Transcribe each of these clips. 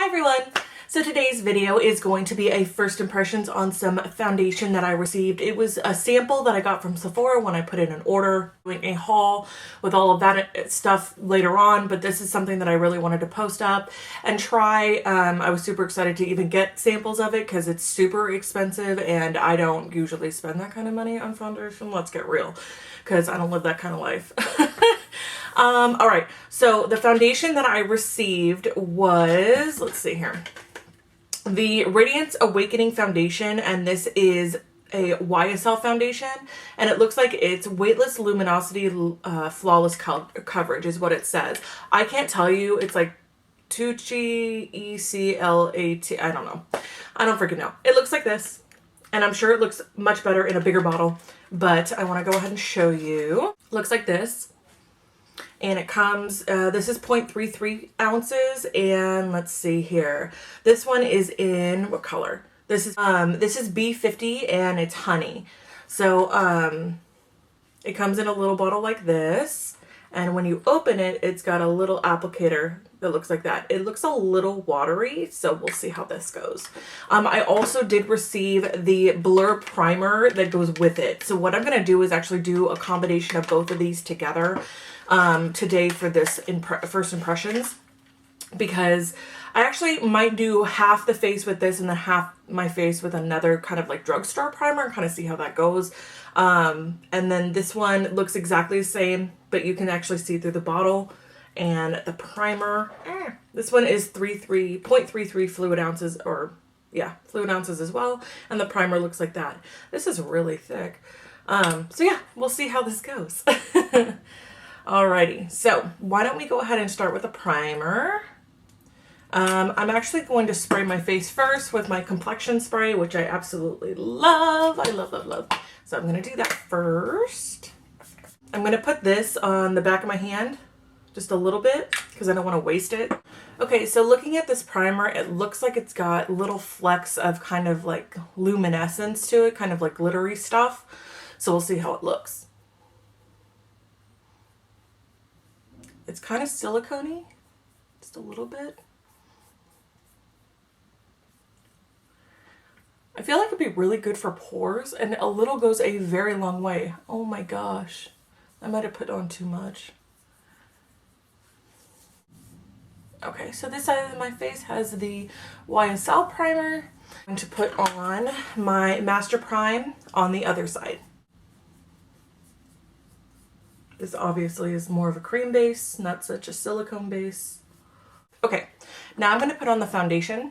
Hi everyone! So today's video is going to be a first impressions on some foundation that I received. It was a sample that I got from Sephora when I put in an order, doing a haul with all of that stuff later on, but this is something that I really wanted to post up and try. I was super excited to even get samples of it because it's super expensive and I don't usually spend that kind of money on foundation. Let's get real, because I don't live that kind of life. All right, so the foundation that I received was, let's see here, the Radiance Awakening Foundation, and this is a YSL foundation, and it looks like it's weightless luminosity, flawless coverage is what it says. I can't tell you, it's like Tucci-E-C-L-A-T, I don't know. I don't freaking know. It looks like this, and I'm sure it looks much better in a bigger bottle, but I want to go ahead and show you. Looks like this. And it comes, this is 0.33 ounces, and let's see here. This one is in, what color? This is B50 and it's honey. So, it comes in a little bottle like this. And when you open it, it's got a little applicator that looks like that. It looks a little watery, so we'll see how this goes. I also did receive the Blur Primer that goes with it. So what I'm going to do is actually do a combination of both of these together today for this first impressions, because I actually might do half the face with this and then half my face with another kind of like drugstore primer and kind of see how that goes. And then this one looks exactly the same, but you can actually see through the bottle. And the primer, this one is 0.33 fluid ounces, or yeah, fluid ounces as well. And the primer looks like that. This is really thick. So yeah, we'll see how this goes. Alrighty, so why don't we go ahead and start with a primer. I'm actually going to spray my face first with my Complexion Spray, which I absolutely love. I love, love, love. So I'm going to do that first. I'm going to put this on the back of my hand, just a little bit, because I don't want to waste it. Okay, so looking at this primer, it looks like it's got little flecks of kind of like luminescence to it, kind of like glittery stuff. So we'll see how it looks. It's kind of silicone-y, just a little bit. I feel like it'd be really good for pores, and a little goes a very long way. Oh my gosh, I might have put on too much. Okay, so this side of my face has the YSL primer. I'm going to put on my Master Prime on the other side. This obviously is more of a cream base, not such a silicone base. Okay, now I'm going to put on the foundation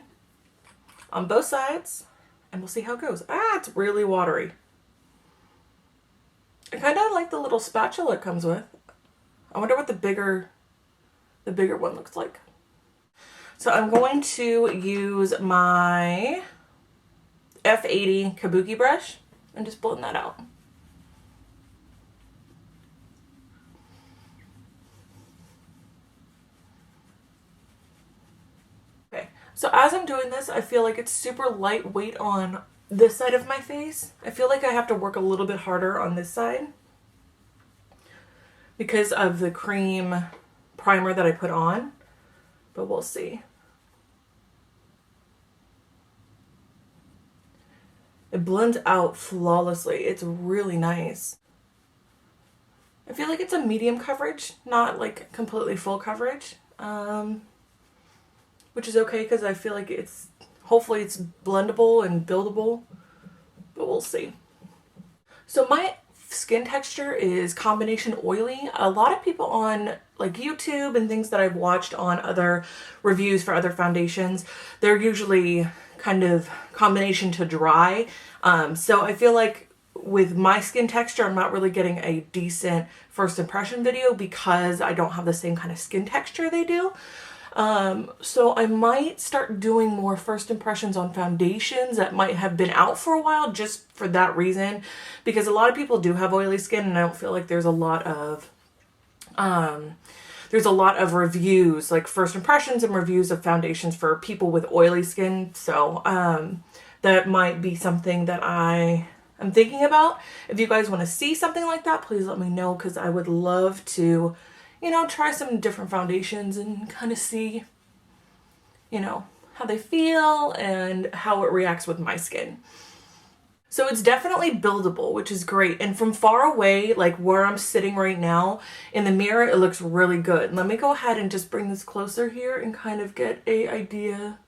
on both sides, and we'll see how it goes. It's really watery. I kind of like the little spatula it comes with. I wonder what the bigger one looks like. So I'm going to use my F80 kabuki brush and just blend that out. So as I'm doing this, I feel like it's super lightweight on this side of my face. I feel like I have to work a little bit harder on this side because of the cream primer that I put on, but we'll see. It blends out flawlessly. It's really nice. I feel like it's a medium coverage, not like completely full coverage. Which is okay because I feel like hopefully it's blendable and buildable, but we'll see. So my skin texture is combination oily. A lot of people on like YouTube and things that I've watched on other reviews for other foundations, they're usually kind of combination to dry. So I feel like with my skin texture, I'm not really getting a decent first impression video because I don't have the same kind of skin texture they do. So I might start doing more first impressions on foundations that might have been out for a while just for that reason, because a lot of people do have oily skin, and I don't feel like there's a lot of reviews, like first impressions and reviews of foundations for people with oily skin. So that might be something that I am thinking about. If you guys want to see something like that, please let me know, because I would love to, you know, try some different foundations and kind of see, you know, how they feel and how it reacts with my skin. So it's definitely buildable, which is great. And from far away, like where I'm sitting right now in the mirror, it looks really good. Let me go ahead and just bring this closer here and kind of get an idea.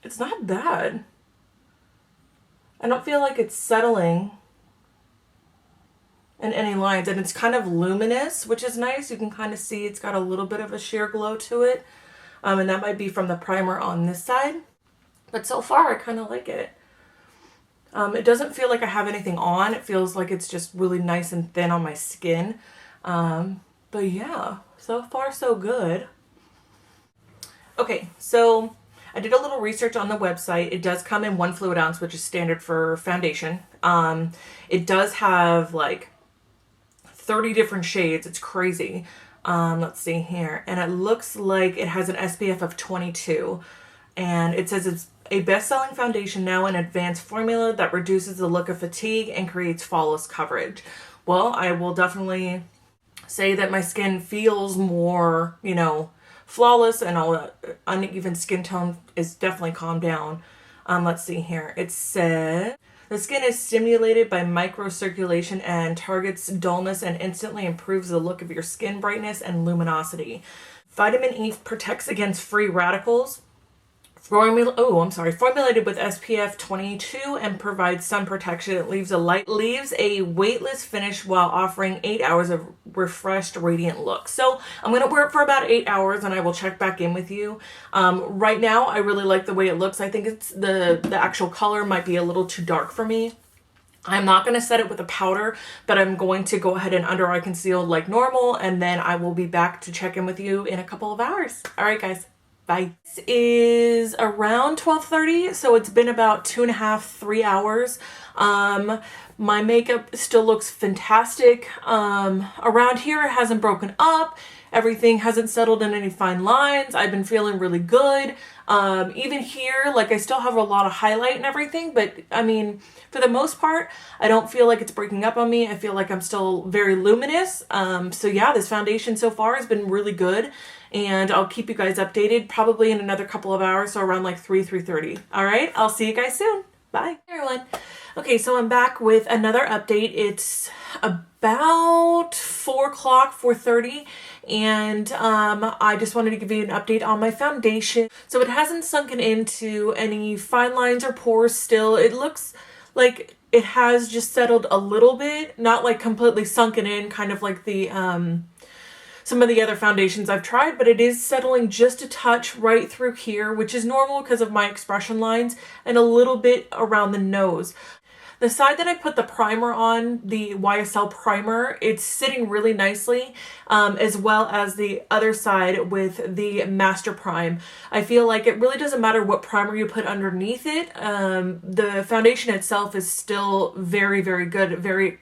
It's not bad. I don't feel like it's settling in any lines, and it's kind of luminous, which is nice. You can kind of see it's got a little bit of a sheer glow to it. And that might be from the primer on this side. But so far, I kind of like it. It doesn't feel like I have anything on. It feels like it's just really nice and thin on my skin. But yeah, so far so good. Okay, so I did a little research on the website. It does come in 1 fluid ounce, which is standard for foundation. It does have like 30 different shades. It's crazy. Let's see here. And it looks like it has an SPF of 22. And it says it's a best-selling foundation now in advanced formula that reduces the look of fatigue and creates flawless coverage. Well, I will definitely say that my skin feels more, you know, flawless, and all that uneven skin tone is definitely calmed down. Let's see here. It said the skin is stimulated by microcirculation and targets dullness and instantly improves the look of your skin brightness and luminosity. Vitamin E protects against free radicals. Formulated with SPF 22 and provides sun protection. It leaves a weightless finish while offering 8 hours of refreshed, radiant look. So I'm going to wear it for about 8 hours and I will check back in with you. Right now, I really like the way it looks. I think it's the actual color might be a little too dark for me. I'm not going to set it with a powder, but I'm going to go ahead and under eye conceal like normal, and then I will be back to check in with you in a couple of hours. All right, guys. Bye. This is around 12:30, so it's been about 2.5, 3 hours. My makeup still looks fantastic. Around here, it hasn't broken up. Everything hasn't settled in any fine lines. I've been feeling really good. Even here, like I still have a lot of highlight and everything, but I mean, for the most part, I don't feel like it's breaking up on me. I feel like I'm still very luminous. So yeah, this foundation so far has been really good. And I'll keep you guys updated probably in another couple of hours, so around like 3:30. All right, I'll see you guys soon. Bye, everyone. Okay, so I'm back with another update. It's about 4 o'clock, 4:30, and I just wanted to give you an update on my foundation. So it hasn't sunken into any fine lines or pores still. It looks like it has just settled a little bit, not like completely sunken in, kind of like the some of the other foundations I've tried, but it is settling just a touch right through here, which is normal because of my expression lines, and a little bit around the nose. The side that I put the primer on, the YSL primer, it's sitting really nicely, as well as the other side with the Master Prime. I feel like it really doesn't matter what primer you put underneath it. The foundation itself is still very, very good, very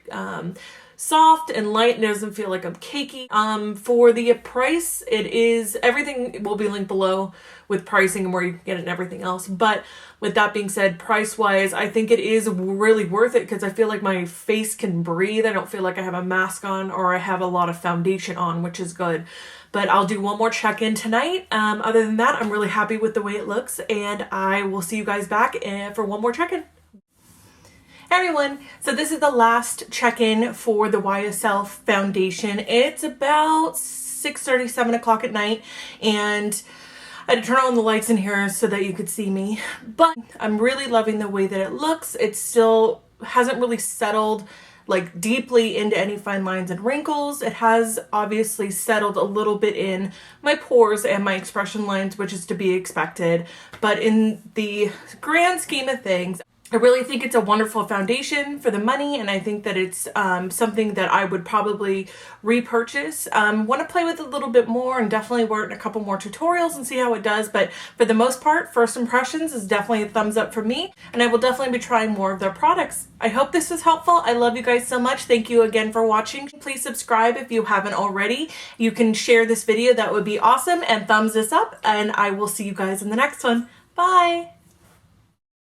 soft and light, and it doesn't feel like I'm cakey. For the price, it is, everything will be linked below with pricing and where you can get it and everything else. But with that being said, price wise, I think it is really worth it because I feel like my face can breathe. I don't feel like I have a mask on or I have a lot of foundation on, which is good. But I'll do one more check-in tonight. Other than that, I'm really happy with the way it looks, and I will see you guys back for one more check-in. Hey everyone, so this is the last check-in for the YSL Foundation. It's about 6:30, 7 o'clock at night, and I had to turn on the lights in here so that you could see me. But I'm really loving the way that it looks. It still hasn't really settled like deeply into any fine lines and wrinkles. It has obviously settled a little bit in my pores and my expression lines, which is to be expected. But in the grand scheme of things, I really think it's a wonderful foundation for the money, and I think that it's something that I would probably repurchase. Want to play with it a little bit more and definitely wear it in a couple more tutorials and see how it does, but for the most part, first impressions is definitely a thumbs up for me, and I will definitely be trying more of their products. I hope this was helpful. I love you guys so much. Thank you again for watching. Please subscribe if you haven't already. You can share this video, that would be awesome, and thumbs this up, and I will see you guys in the next one. Bye!